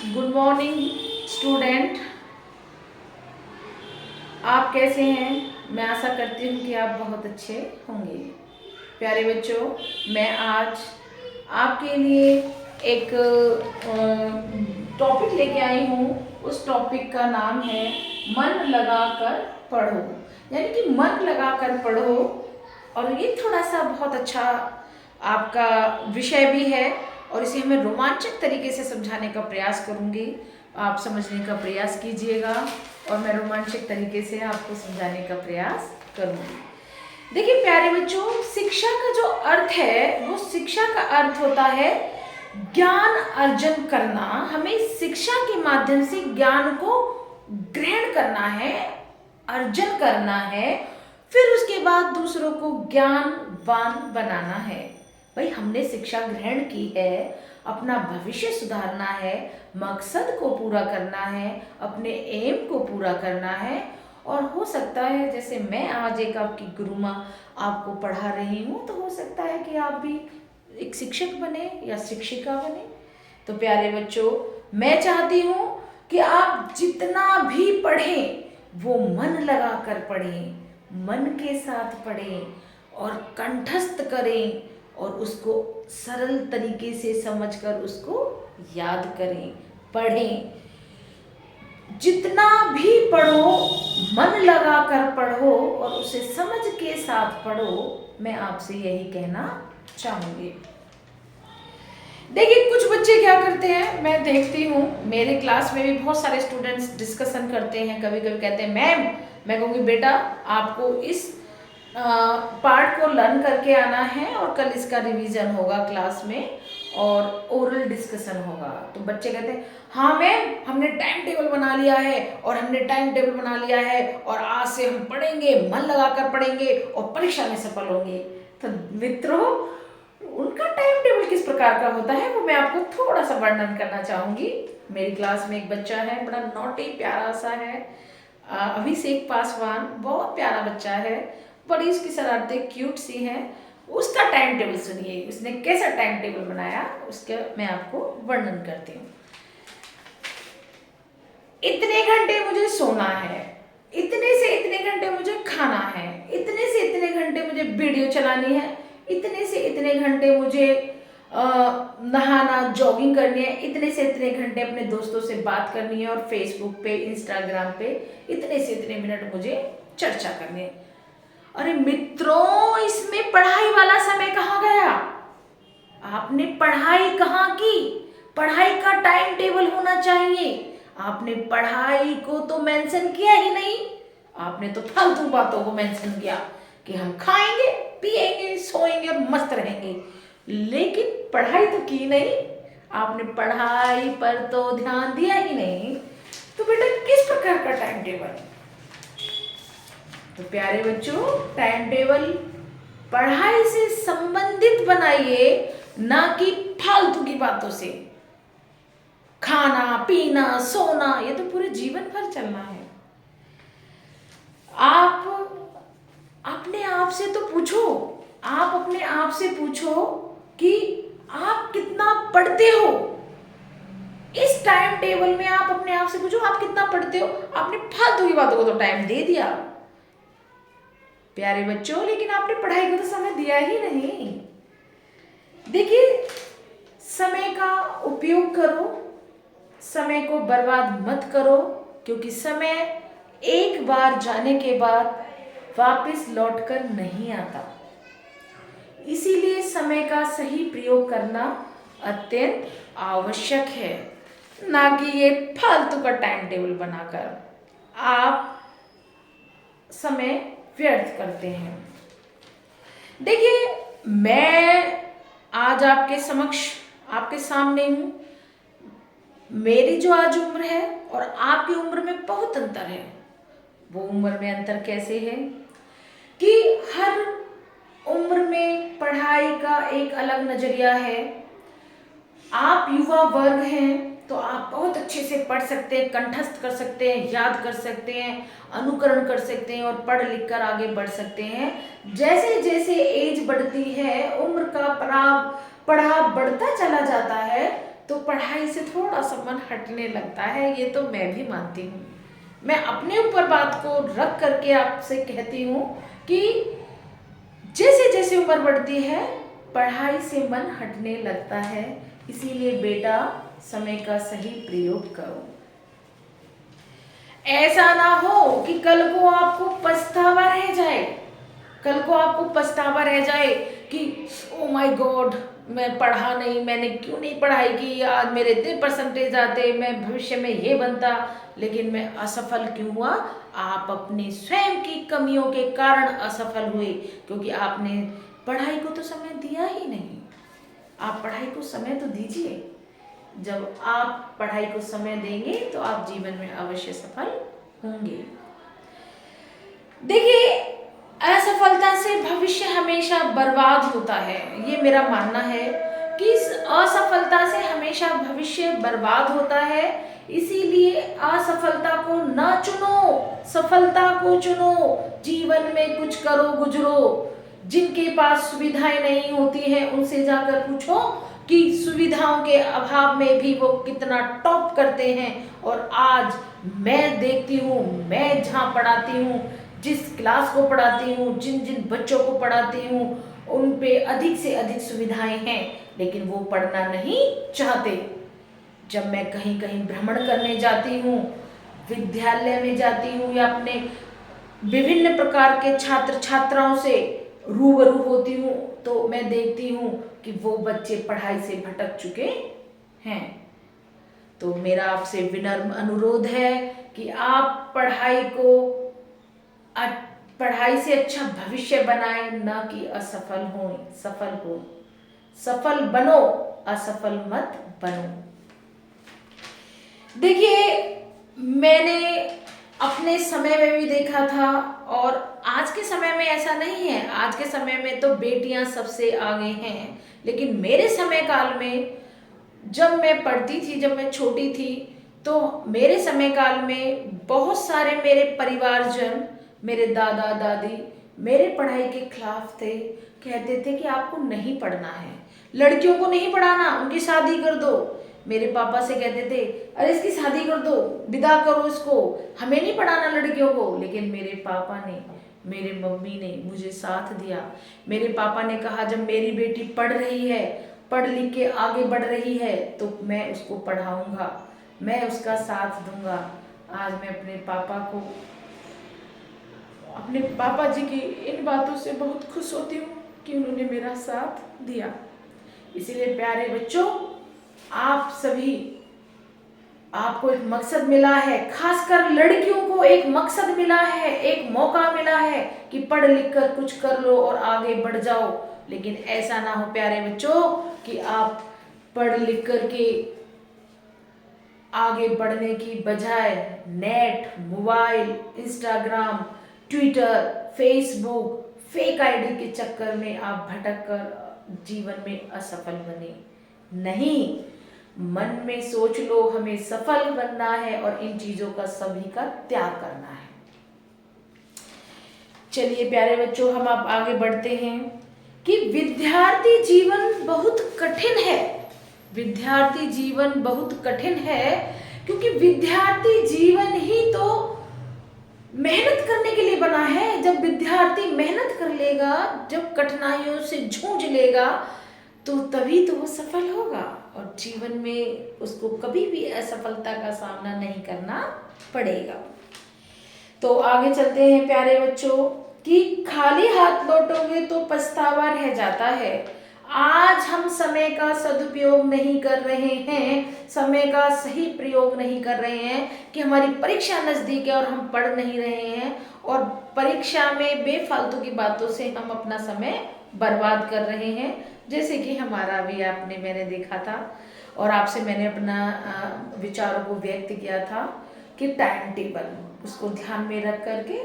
Good morning student. आप कैसे हैं? मैं आशा करती हूँ कि आप बहुत अच्छे होंगे। प्यारे बच्चों, मैं आज आपके लिए एक टॉपिक लेके आई हूँ। उस टॉपिक का नाम है मन लगाकर पढ़ो, यानी कि मन लगाकर पढ़ो। और ये थोड़ा सा बहुत अच्छा आपका विषय भी है और इसे मैं रोमांचक तरीके से समझाने का प्रयास करूँगी। आप समझने का प्रयास कीजिएगा और मैं रोमांचक तरीके से आपको समझाने का प्रयास करूँगी। देखिए प्यारे बच्चों, शिक्षा का जो अर्थ है वो शिक्षा का अर्थ होता है ज्ञान अर्जन करना। हमें शिक्षा के माध्यम से ज्ञान को ग्रहण करना है, अर्जन करना है, फिर उसके बाद दूसरों को ज्ञानवान बनाना है। भाई हमने शिक्षा ग्रहण की है, अपना भविष्य सुधारना है, मकसद को पूरा करना है, अपने एम को पूरा करना है। और हो सकता है जैसे मैं आज एक आपकी गुरु माँ आपको पढ़ा रही हूँ, तो हो सकता है कि आप भी एक शिक्षक बने या शिक्षिका बने। तो प्यारे बच्चों, मैं चाहती हूँ कि आप जितना भी पढ़ें वो मन लगा कर पढ़ें, मन के साथ पढ़ें और कंठस्थ करें और उसको सरल तरीके से समझकर उसको याद करें, पढ़ें। जितना भी पढ़ो मन लगा कर पढ़ो और उसे समझ के साथ पढ़ो। मैं आपसे यही कहना चाहूँगी। देखिए कुछ बच्चे क्या करते हैं, मैं देखती हूँ मेरे क्लास में भी बहुत सारे स्टूडेंट्स डिस्कशन करते हैं। कभी कभी कहते हैं मैम, मैं कहूँगी बेटा आपको इस पार्ट को लर्न करके आना है और कल इसका रिवीजन होगा क्लास में और ओरल डिस्कशन होगा। तो बच्चे कहते हैं हाँ मैम, हमने टाइम टेबल बना लिया है और हमने टाइम टेबल बना लिया है और आज से हम पढ़ेंगे, मन लगाकर पढ़ेंगे और परीक्षा में सफल होंगे। तो मित्रों, उनका टाइम टेबल किस प्रकार का होता है वो मैं आपको थोड़ा सा वर्णन करना चाहूँगी। मेरी क्लास में एक बच्चा है, बड़ा नॉटी प्यारा सा है, अभिषेक पासवान, बहुत प्यारा बच्चा है, बड़ी उसकी शरारतें क्यूट सी हैं। उसका टाइम टेबल सुनिए, उसने कैसा टाइम टेबल बनाया उसका मैं आपको वर्णन करती हूँ। इतने घंटे मुझे सोना है, इतने से इतने घंटे मुझे खाना है, इतने से इतने घंटे मुझे वीडियो चलानी है, इतने से इतने घंटे मुझे नहाना, जॉगिंग करनी है, इतने से इतने घंटे अपने दोस्तों से बात करनी है और फेसबुक पे, इंस्टाग्राम पे इतने से इतने मिनट मुझे चर्चा करनी है। अरे मित्रों, इसमें पढ़ाई वाला समय कहाँ गया? आपने पढ़ाई कहाँ की? पढ़ाई का टाइम टेबल होना चाहिए। आपने पढ़ाई को तो मेंशन किया ही नहीं, आपने तो फालतू बातों को मेंशन किया कि हम खाएंगे, पिएंगे, सोएंगे और मस्त रहेंगे, लेकिन पढ़ाई तो की नहीं। आपने पढ़ाई पर तो ध्यान दिया ही नहीं। तो बेटा किस प्रकार का टाइम टेबल? तो प्यारे बच्चों, टाइम टेबल पढ़ाई से संबंधित बनाइए, ना कि फालतू की बातों से। खाना, पीना, सोना, ये तो पूरे जीवन भर चलना है। आप अपने आप से तो पूछो, आप अपने आप से पूछो कि आप कितना पढ़ते हो। इस टाइम टेबल में आप अपने आप से पूछो आप कितना पढ़ते हो। आपने फालतू की बातों को तो टाइम दे दिया प्यारे बच्चों, लेकिन आपने पढ़ाई को तो समय दिया ही नहीं। देखिए, समय का उपयोग करो, समय को बर्बाद मत करो, क्योंकि समय एक बार जाने के बाद वापस लौटकर नहीं आता। इसीलिए समय का सही प्रयोग करना अत्यंत आवश्यक है, ना कि ये फालतू का टाइम टेबल बनाकर आप समय व्यर्थ करते हैं। देखिए, मैं आज आपके समक्ष, आपके सामने हूँ। मेरी जो आज उम्र है और आपकी उम्र में बहुत अंतर है। वो उम्र में अंतर कैसे है कि हर उम्र में पढ़ाई का एक अलग नजरिया है। आप युवा वर्ग हैं तो आप बहुत अच्छे से पढ़ सकते हैं, कंठस्थ कर सकते हैं, याद कर सकते हैं, अनुकरण कर सकते हैं और पढ़ लिख कर आगे बढ़ सकते हैं। जैसे जैसे एज बढ़ती है, उम्र का पड़ाव बढ़ता चला जाता है, तो पढ़ाई से थोड़ा सा मन हटने लगता है, ये तो मैं भी मानती हूँ। मैं अपने ऊपर बात को रख करके आपसे कहती हूँ कि जैसे जैसे उम्र बढ़ती है पढ़ाई से मन हटने लगता है। इसीलिए बेटा समय का सही प्रयोग करो। ऐसा ना हो कि कल को आपको पछतावा रह जाए, कल को आपको पछतावा रह जाए कि ओ माय गॉड, मैं पढ़ा नहीं, मैंने क्यों नहीं पढ़ाई की, आज मेरे इतने परसेंटेज आते, मैं भविष्य में ये बनता, लेकिन मैं असफल क्यों हुआ। आप अपने स्वयं की कमियों के कारण असफल हुए, क्योंकि आपने पढ़ाई को तो समय दिया ही नहीं। आप पढ़ाई को समय तो दीजिए। जब आप पढ़ाई को समय देंगे तो आप जीवन में अवश्य सफल होंगे। देखिए, असफलता से भविष्य हमेशा बर्बाद होता है, ये मेरा मानना है कि इस असफलता से हमेशा भविष्य बर्बाद होता है। इसीलिए असफलता को ना चुनो, सफलता को चुनो। जीवन में कुछ करो गुजरो। जिनके पास सुविधाएं नहीं होती हैं उनसे जाकर पूछो कि सुविधाओं के अभाव में भी वो कितना टॉप करते हैं। और आज मैं देखती हूँ, मैं जहाँ पढ़ाती हूँ, जिस क्लास को पढ़ाती हूँ, जिन जिन बच्चों को पढ़ाती हूँ, उन पे अधिक से अधिक सुविधाएं हैं, लेकिन वो पढ़ना नहीं चाहते। जब मैं कहीं कहीं भ्रमण करने जाती हूँ, विद्यालय में जाती हूँ या अपने विभिन्न प्रकार के छात्र छात्राओं से रूबरू होती हूँ, तो मैं देखती हूँ कि वो बच्चे पढ़ाई से भटक चुके हैं। तो मेरा आपसे विनम्र अनुरोध है कि आप पढ़ाई से अच्छा भविष्य बनाएं, ना कि असफल हो, सफल हो। सफल बनो, असफल मत बनो। देखिए, मैंने अपने समय में भी देखा था और आज के समय में ऐसा नहीं है। आज के समय में तो बेटियां सबसे आगे हैं, लेकिन मेरे समय काल में जब मैं पढ़ती थी, जब मैं छोटी थी, तो मेरे समय काल में बहुत सारे मेरे परिवारजन, मेरे दादा दादी मेरे पढ़ाई के खिलाफ थे। कहते थे कि आपको नहीं पढ़ना है, लड़कियों को नहीं पढ़ाना, उनकी शादी कर दो। मेरे पापा से कहते थे अरे इसकी शादी कर दो, विदा करो इसको, हमें नहीं पढ़ाना लड़कियों को। लेकिन मेरे पापा ने, मेरे मम्मी ने मुझे साथ दिया। मेरे पापा ने कहा जब मेरी बेटी पढ़ रही है, पढ़ लिख के आगे बढ़ रही है, तो मैं उसको पढ़ाऊंगा, मैं उसका साथ दूंगा। आज मैं अपने पापा जी की इन बातों से बहुत खुश होती हूँ कि उन्होंने मेरा साथ दिया। इसीलिए प्यारे बच्चों, आप सभी, आपको एक मकसद मिला है, खासकर लड़कियों को एक मकसद मिला है, एक मौका मिला है कि पढ़ लिख कर कुछ कर लो और आगे बढ़ जाओ। लेकिन ऐसा ना हो प्यारे बच्चों कि आप पढ़ लिख कर के आगे बढ़ने की बजाय net, mobile, Instagram, Twitter, Facebook, fake ID के चक्कर में आप भटक कर जीवन में असफल बने। नहीं, मन में सोच लो हमें सफल बनना है और इन चीजों का सभी का त्याग करना है। चलिए प्यारे बच्चों, हम अब आगे बढ़ते हैं कि विद्यार्थी जीवन बहुत कठिन है। विद्यार्थी जीवन बहुत कठिन है क्योंकि विद्यार्थी जीवन ही तो मेहनत करने के लिए बना है। जब विद्यार्थी मेहनत कर लेगा, जब कठिनाइयों से जूझ लेगा, तो तभी तो वो सफल होगा और जीवन में उसको कभी भी असफलता का सामना नहीं करना पड़ेगा। तो आगे चलते हैं प्यारे बच्चों कि खाली हाथ लौटोगे तो पछतावा रह जाता है। आज हम समय का सदुपयोग नहीं कर रहे हैं, समय का सही प्रयोग नहीं कर रहे हैं कि हमारी परीक्षा नजदीक है और हम पढ़ नहीं रहे हैं और परीक्षा में बेफालतू की बातों से हम अपना समय बर्बाद कर रहे हैं। जैसे कि हमारा भी मैंने देखा था और आपसे मैंने अपना विचारों को व्यक्त किया था कि टाइम टेबल, उसको ध्यान में रख करके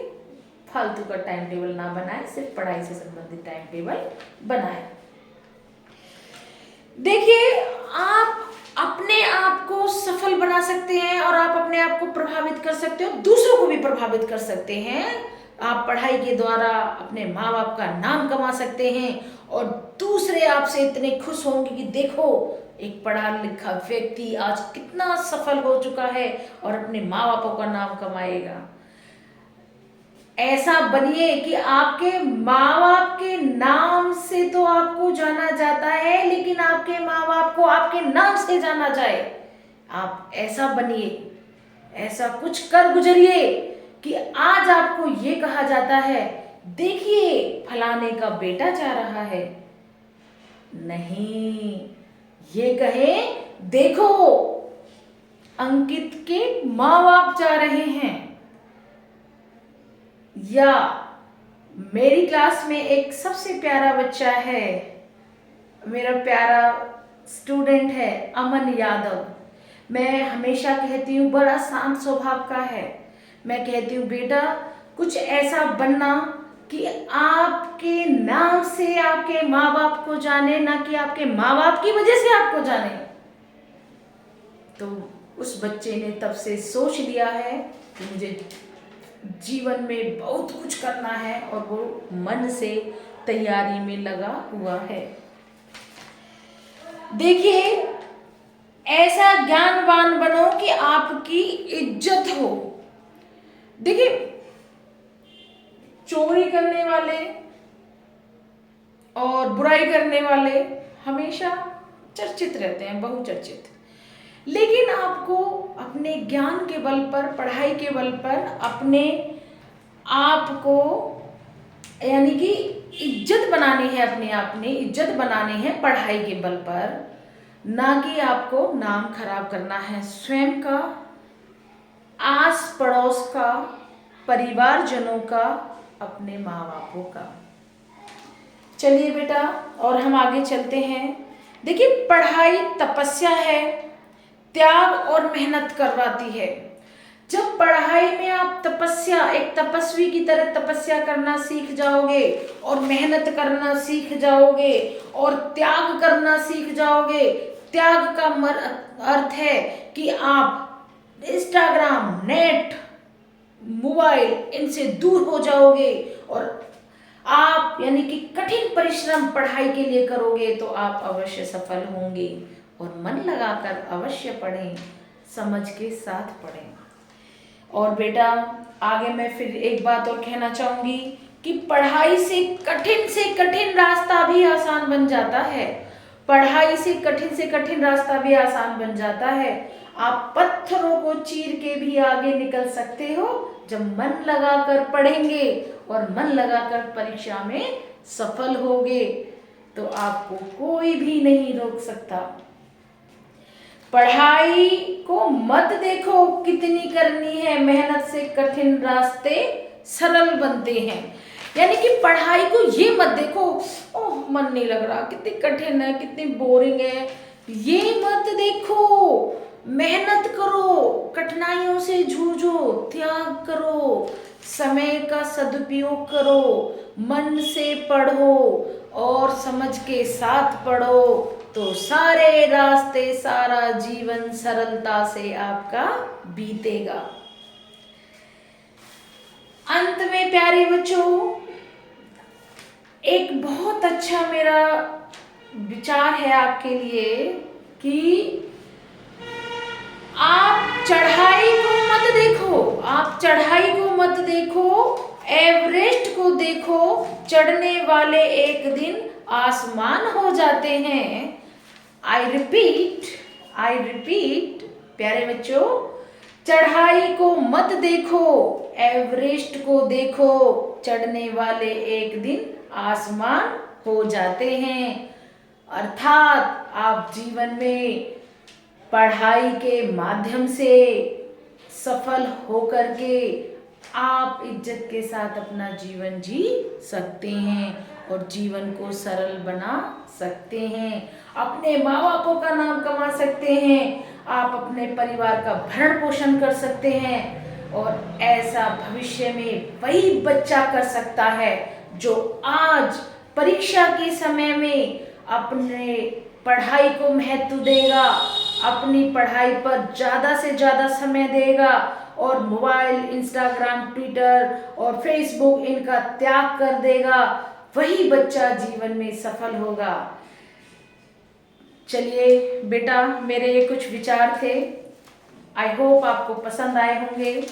फालतू का टाइम टेबल ना बनाए, सिर्फ पढ़ाई से संबंधित टाइम टेबल बनाए। देखिए, आप अपने आप को सफल बना सकते हैं और आप अपने आप को प्रभावित कर सकते हो, दूसरों को भी प्रभावित कर सकते हैं। आप पढ़ाई के द्वारा अपने माँ बाप का नाम कमा सकते हैं और दूसरे आपसे इतने खुश होंगे कि देखो एक पढ़ा लिखा व्यक्ति आज कितना सफल हो चुका है और अपने माँ बापों का नाम कमाएगा। ऐसा बनिए कि आपके माँ बाप के नाम से तो आपको जाना जाता है, लेकिन आपके माँ बाप को आपके नाम से जाना जाए। आप ऐसा बनिए, ऐसा कुछ कर गुजरिए कि आज आपको ये कहा जाता है, देखिए फलाने का बेटा जा रहा है। नहीं, ये कहे देखो अंकित के माँ बाप जा रहे हैं, या मेरी क्लास में एक सबसे प्यारा बच्चा है, मेरा प्यारा स्टूडेंट है अमन यादव। मैं हमेशा कहती हूँ बड़ा शांत स्वभाव का है। मैं कहती हूँ बेटा कुछ ऐसा बनना कि आपके नाम से आपके माँ बाप को जाने, ना कि आपके माँ बाप की वजह से आपको जाने। तो उस बच्चे ने तब से सोच लिया है कि मुझे जीवन में बहुत कुछ करना है और वो मन से तैयारी में लगा हुआ है। देखिए ऐसा ज्ञानवान बनो कि आपकी इज्जत हो। देखिए चोरी करने वाले और बुराई करने वाले हमेशा चर्चित रहते हैं, बहुचर्चित, लेकिन आपको अपने ज्ञान के बल पर, पढ़ाई के बल पर अपने आप को यानी कि इज्जत बनानी है, अपने आप में इज्जत बनानी है पढ़ाई के बल पर, ना कि आपको नाम खराब करना है स्वयं का, आस पड़ोस का, परिवारजनों का, अपने माँ बापों का। चलिए बेटा और हम आगे चलते हैं। देखिए पढ़ाई तपस्या है, त्याग और मेहनत करवाती है। जब पढ़ाई में आप तपस्या, एक तपस्वी की तरह तपस्या करना सीख जाओगे और मेहनत करना सीख जाओगे और त्याग करना सीख जाओगे। त्याग का अर्थ है कि आप इंस्टाग्राम, नेट, मोबाइल इनसे दूर हो जाओगे और आप यानी कि कठिन परिश्रम पढ़ाई के लिए करोगे तो आप अवश्य सफल होंगे। और मन लगाकर अवश्य पढ़ें, समझ के साथ पढ़ें। और बेटा आगे मैं फिर एक बात और कहना चाहूँगी कि पढ़ाई से कठिन रास्ता भी आसान बन जाता है। पढ़ाई से कठिन रास्ता भी आसान बन जाता है। आप पत्थरों को चीर के भी आगे निकल सकते हो जब मन लगाकर पढ़ेंगे और मन लगाकर परीक्षा में सफल होगे तो आपको कोई भी नहीं रोक सकता। पढ़ाई को मत देखो कितनी करनी है, मेहनत से कठिन रास्ते सरल बनते हैं। यानी कि पढ़ाई को ये मत देखो, ओह मन नहीं लग रहा, कितनी कठिन है, कितनी बोरिंग है, ये मत देखो। मेहनत करो, कठिनाइयों से जूझो, त्याग करो, समय का सदुपयोग करो, मन से पढ़ो और समझ के साथ पढ़ो तो सारे रास्ते, सारा जीवन सरलता से आपका बीतेगा। अंत में प्यारे बच्चों एक बहुत अच्छा मेरा विचार है आपके लिए कि आप चढ़ाई को मत देखो, आप चढ़ाई को मत देखो, एवरेस्ट को देखो, चढ़ने वाले एक दिन आसमान हो जाते हैं। आई रिपीट प्यारे बच्चों, चढ़ाई को मत देखो, एवरेस्ट को देखो, चढ़ने वाले एक दिन आसमान हो जाते हैं। अर्थात आप जीवन में पढ़ाई के माध्यम से सफल होकर के आप इज्जत के साथ अपना जीवन जी सकते हैं और जीवन को सरल बना सकते हैं, अपने माँ बापों का नाम कमा सकते हैं, आप अपने परिवार का भरण पोषण कर सकते हैं। और ऐसा भविष्य में वही बच्चा कर सकता है जो आज परीक्षा के समय में अपने पढ़ाई को महत्व देगा, अपनी पढ़ाई पर ज़्यादा से ज़्यादा समय देगा और मोबाइल, इंस्टाग्राम, ट्विटर और फेसबुक इनका त्याग कर देगा। वही बच्चा जीवन में सफल होगा। चलिए बेटा, मेरे ये कुछ विचार थे, आई होप आपको पसंद आए होंगे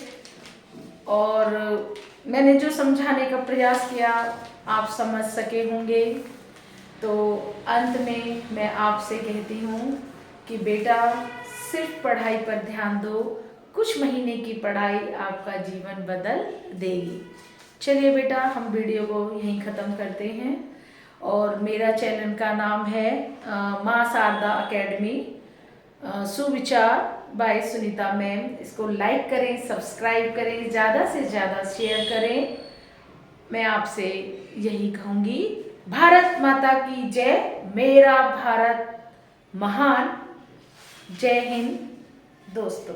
और मैंने जो समझाने का प्रयास किया आप समझ सके होंगे। तो अंत में मैं आपसे कहती हूँ कि बेटा सिर्फ पढ़ाई पर ध्यान दो, कुछ महीने की पढ़ाई आपका जीवन बदल देगी। चलिए बेटा, हम वीडियो को यहीं ख़त्म करते हैं और मेरा चैनल का नाम है माँ शारदा अकेडमी सुविचार बाय सुनीता मैम। इसको लाइक करें, सब्सक्राइब करें, ज़्यादा से ज़्यादा शेयर करें। मैं आपसे यही कहूँगी, भारत माता की जय, मेरा भारत महान। जय हिंद दोस्तों।